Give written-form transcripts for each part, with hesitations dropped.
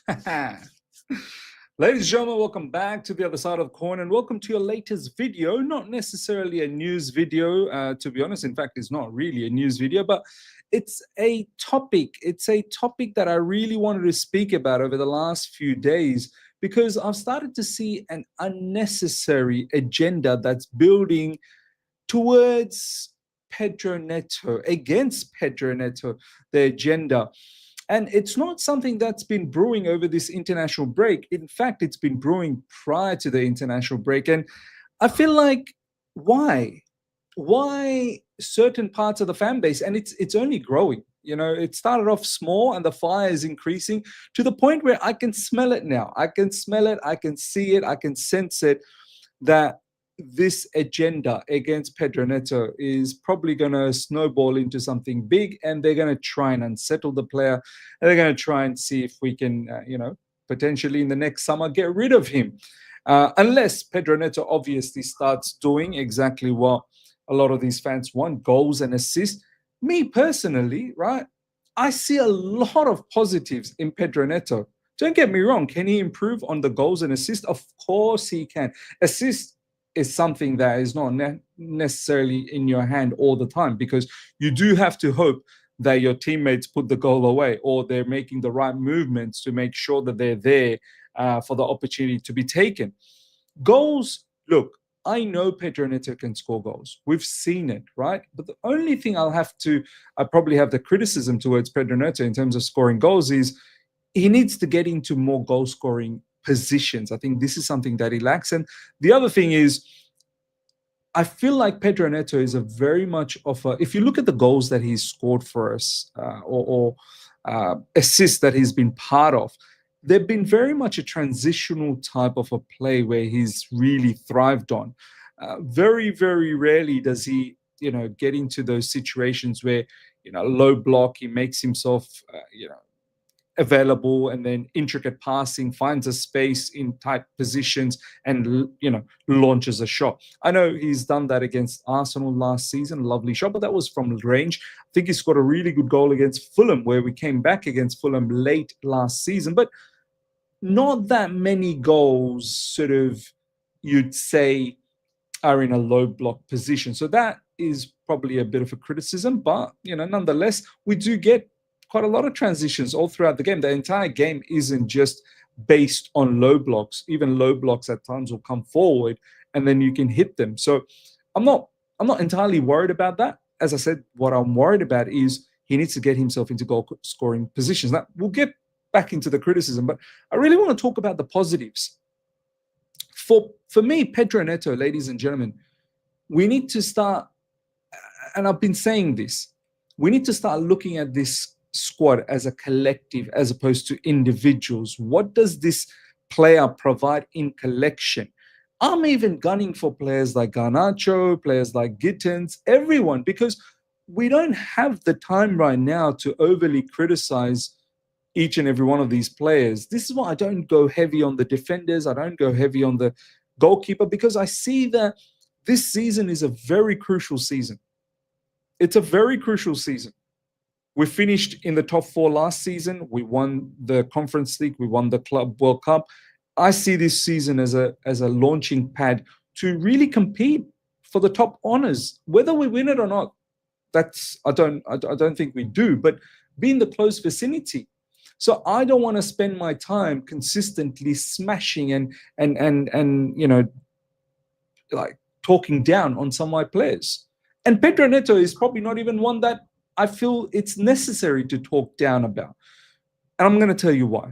Ladies and gentlemen, welcome back to the other side of the coin and welcome to your latest video. Not necessarily a news video, to be honest. In fact, it's not really a news video, but it's a topic. It's a topic that I really wanted to speak about over the last few days because I've started to see an unnecessary agenda that's building towards Pedro Neto, against Pedro Neto, the agenda. And it's not something that's been brewing over this international break. In fact, it's been brewing prior to the international break. And I feel like, why? Why certain parts of the fan base? And it's only growing. You know, it started off small and the fire is increasing to the point where I can smell it now. I can smell it, I can see it, I can sense it, that this agenda against Pedro Neto is probably going to snowball into something big, and they're going to try and unsettle the player. And they're going to try and see if we can, potentially in the next summer get rid of him. Unless Pedro Neto obviously starts doing exactly what a lot of these fans want, goals and assists. Me personally, right, I see a lot of positives in Pedro Neto. Don't get me wrong. Can he improve on the goals and assists? Of course he can. Assist is something that is not necessarily in your hand all the time, because you do have to hope that your teammates put the goal away or they're making the right movements to make sure that they're there for the opportunity to be taken. Goals, look, I know Pedro Neto can score goals. We've seen it, right? But the only thing I probably have the criticism towards Pedro Neto in terms of scoring goals is he needs to get into more goal scoring positions. I think this is something that he lacks. And the other thing is, I feel like Pedro Neto is a very much of a, if you look at the goals that he's scored for us or assists that he's been part of, they've been very much a transitional type of a play where he's really thrived on. Very, very rarely does he, get into those situations where, low block, he makes himself, available, and then intricate passing, finds a space in tight positions and launches a shot. I know he's done that against Arsenal last season, lovely shot, but that was from range. I think he scored a really good goal against Fulham, where we came back against Fulham late last season, but not that many goals sort of, you'd say, are in a low block position. So that is probably a bit of a criticism, but nonetheless, we do get quite a lot of transitions all throughout the game. The entire game isn't just based on low blocks. Even low blocks at times will come forward and then you can hit them. So I'm not entirely worried about that. As I said, what I'm worried about is he needs to get himself into goal scoring positions. Now, we'll get back into the criticism, but I really want to talk about the positives. For me, Pedro Neto, ladies and gentlemen, we need to start, and I've been saying this, we need to start looking at this squad as a collective as opposed to individuals. What does this player provide in collection? I'm even gunning for players like Garnacho, players like Gittins, everyone, because we don't have the time right now to overly criticize each and every one of these players. This is why I don't go heavy on the defenders. I don't go heavy on the goalkeeper, because I see that this season is a very crucial season. It's a very crucial season. We finished in the top 4 last season. We won the Conference League. We won the Club World Cup. I see this season as a launching pad to really compete for the top honors. Whether we win it or not, I don't think we do, but be in the close vicinity. So I don't want to spend my time consistently smashing and like talking down on some of my players. And Pedro Neto is probably not even one that I feel it's necessary to talk down about. And I'm going to tell you why.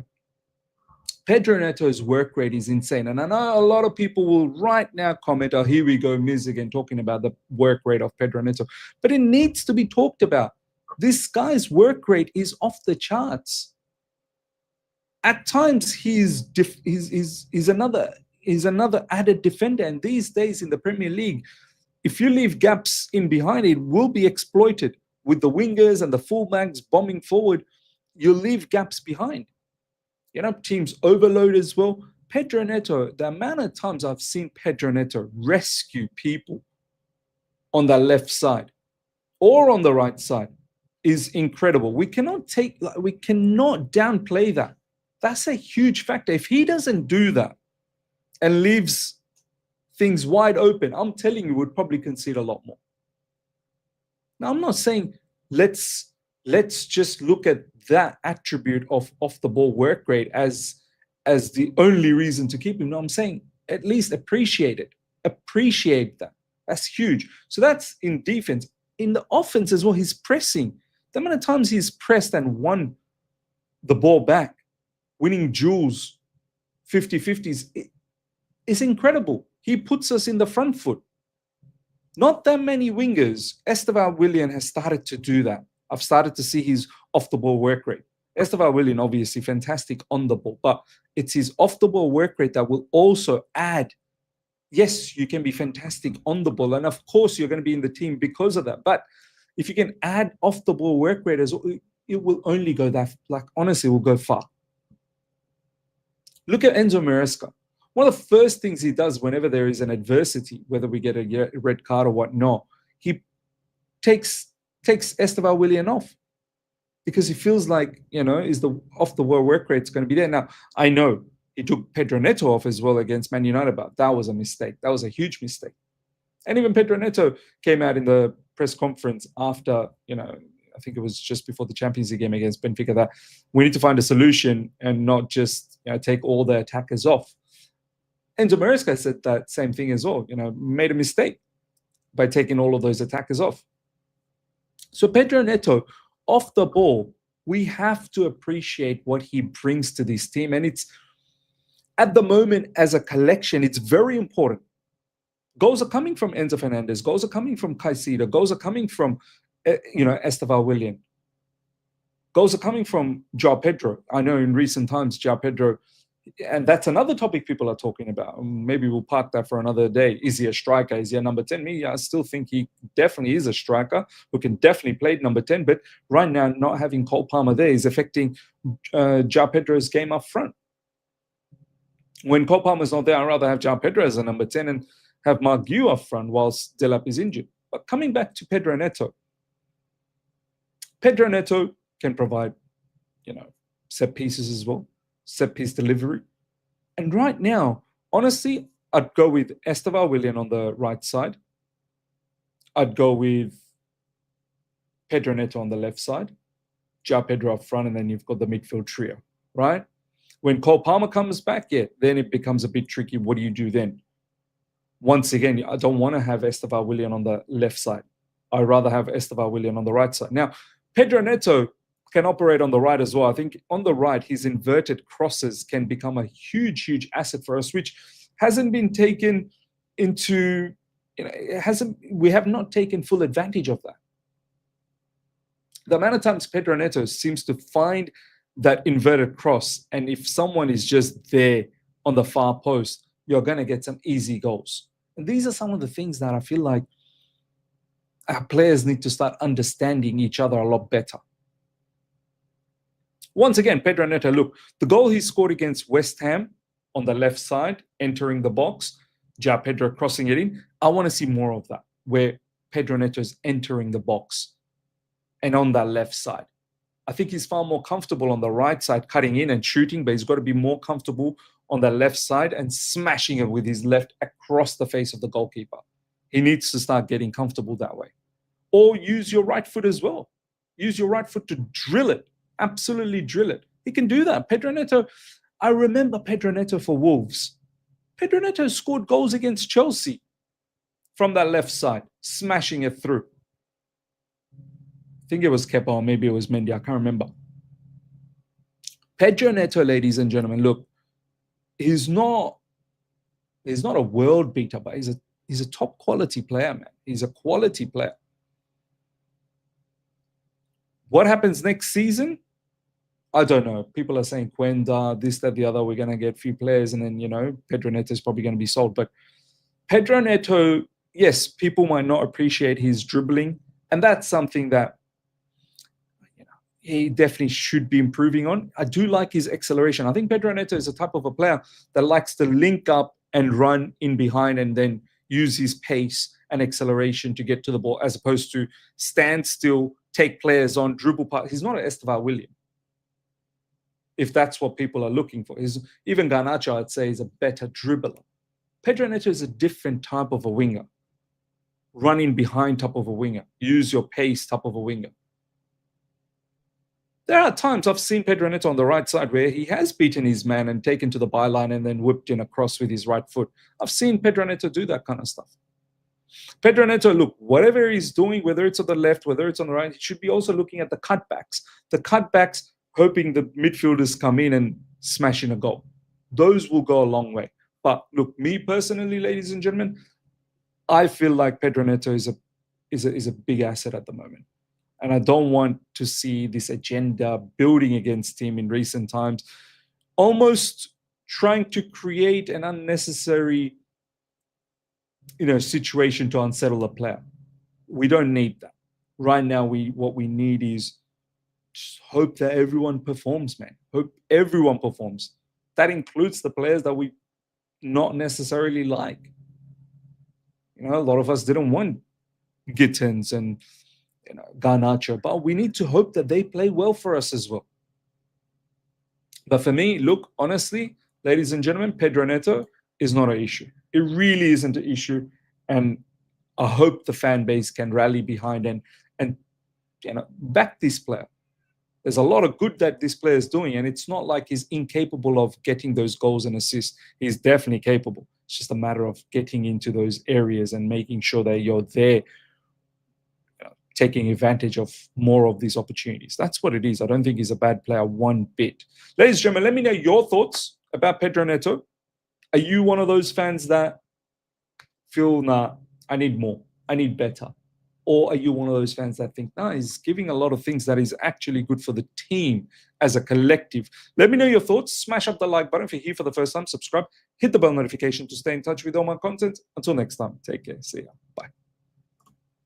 Pedro Neto's work rate is insane. And I know a lot of people will right now comment, oh, here we go, Miz again, talking about the work rate of Pedro Neto. But it needs to be talked about. This guy's work rate is off the charts. At times, he's another added defender. And these days in the Premier League, if you leave gaps in behind, it will be exploited. With the wingers and the fullbacks bombing forward, you'll leave gaps behind. Teams overload as well. Pedro Neto, the amount of times I've seen Pedro Neto rescue people on the left side or on the right side is incredible. We cannot downplay that. That's a huge factor. If he doesn't do that and leaves things wide open, I'm telling you, would probably concede a lot more. Now, I'm not saying let's just look at that attribute of off the ball work rate as the only reason to keep him. No, I'm saying at least appreciate it. Appreciate that. That's huge. So that's in defense. In the offense as well, he's pressing. The amount of times he's pressed and won the ball back, winning duels, 50-50s, is incredible. He puts us in the front foot. Not that many wingers. Estevan Willian has started to do that. I've started to see his off-the-ball work rate. Estevan Willian, obviously, fantastic on the ball, but it's his off-the-ball work rate that will also add. Yes, you can be fantastic on the ball, and of course, you're going to be in the team because of that. But if you can add off-the-ball work rate as well, it will only go that, like, honestly, it will go far. Look at Enzo Maresca. One of the first things he does whenever there is an adversity, whether we get a red card or whatnot, he takes Estevan Willian off because he feels like, is the off-the-ball work rate's going to be there. Now, I know he took Pedro Neto off as well against Man United, but that was a mistake. That was a huge mistake. And even Pedro Neto came out in the press conference after, I think it was just before the Champions League game against Benfica, that we need to find a solution and not just take all the attackers off. Enzo Maresca said that same thing as well, made a mistake by taking all of those attackers off. So Pedro Neto, off the ball, we have to appreciate what he brings to this team. And it's, at the moment, as a collection, it's very important. Goals are coming from Enzo Fernandez. Goals are coming from Caicedo. Goals are coming from, Estevan Willian. Goals are coming from João Pedro. I know in recent times, João Pedro, and that's another topic people are talking about. Maybe we'll park that for another day. Is he a striker? Is he a number 10? Me, I still think he definitely is a striker who can definitely play number 10. But right now, not having Cole Palmer there is affecting João Pedro's game up front. When Cole Palmer's not there, I'd rather have João Pedro as a number 10 and have Mark Guiu up front whilst Delap is injured. But coming back to Pedro Neto can provide, set pieces as well. Set piece delivery. And right now, honestly, I'd go with Estevan Willian on the right side. I'd go with Pedro Neto on the left side, João Pedro up front, and then you've got the midfield trio, right? When Cole Palmer comes back, then it becomes a bit tricky. What do you do then? Once again, I don't want to have Estevan Willian on the left side. I'd rather have Estevan Willian on the right side. Now, Pedro Neto can operate on the right as well. I think on the right, his inverted crosses can become a huge, huge asset for us, which hasn't been taken into, we have not taken full advantage of that. The amount of times Pedro Neto seems to find that inverted cross, and if someone is just there on the far post, you're going to get some easy goals. And these are some of the things that I feel like our players need to start understanding each other a lot better. Once again, Pedro Neto, look, the goal he scored against West Ham on the left side, entering the box, João Pedro crossing it in. I want to see more of that, where Pedro Neto is entering the box and on that left side. I think he's far more comfortable on the right side, cutting in and shooting, but he's got to be more comfortable on the left side and smashing it with his left across the face of the goalkeeper. He needs to start getting comfortable that way. Or use your right foot as well. Use your right foot to drill it. Absolutely drill it. He can do that. Pedro Neto, I remember Pedro Neto for Wolves. Pedro Neto scored goals against Chelsea from that left side, smashing it through. I think it was Kepa or maybe it was Mendy. I can't remember. Pedro Neto, ladies and gentlemen, look, he's not a world beater, but he's a top quality player, man. He's a quality player. What happens next season? I don't know. People are saying Cuenda, this, that, the other. We're going to get a few players, and then, Pedro Neto is probably going to be sold. But Pedro Neto, yes, people might not appreciate his dribbling, and that's something that he definitely should be improving on. I do like his acceleration. I think Pedro Neto is a type of a player that likes to link up and run in behind and then use his pace and acceleration to get to the ball, as opposed to stand still, take players on, dribble past. He's not an Estevan Willian. if that's what people are looking for. Even Garnacho, I'd say, is a better dribbler. Pedro Neto is a different type of a winger. Running behind type of a winger. Use your pace type of a winger. There are times I've seen Pedro Neto on the right side where he has beaten his man and taken to the byline and then whipped in a cross with his right foot. I've seen Pedro Neto do that kind of stuff. Pedro Neto, look, whatever he's doing, whether it's on the left, whether it's on the right, he should be also looking at the cutbacks. The cutbacks, hoping the midfielders come in and smash in a goal. Those will go a long way. But look, me personally, ladies and gentlemen, I feel like Pedro Neto is a big asset at the moment. And I don't want to see this agenda building against him in recent times, almost trying to create an unnecessary situation to unsettle a player. We don't need that. Right now, what we need is just hope that everyone performs, man. Hope everyone performs. That includes the players that we not necessarily like. A lot of us didn't want Gittins and Garnacho, but we need to hope that they play well for us as well. But for me, look, honestly, ladies and gentlemen, Pedro Neto is not an issue. It really isn't an issue, and I hope the fan base can rally behind and back this player. There's a lot of good that this player is doing, and it's not like he's incapable of getting those goals and assists. He's definitely capable. It's just a matter of getting into those areas and making sure that you're there, taking advantage of more of these opportunities. That's what it is. I don't think he's a bad player one bit. Ladies and gentlemen, let me know your thoughts about Pedro Neto. Are you one of those fans that feel, nah, I need more, I need better? Or are you one of those fans that think, nah, he's giving a lot of things that is actually good for the team as a collective? Let me know your thoughts. Smash up the like button if you're here for the first time. Subscribe. Hit the bell notification to stay in touch with all my content. Until next time, take care. See ya.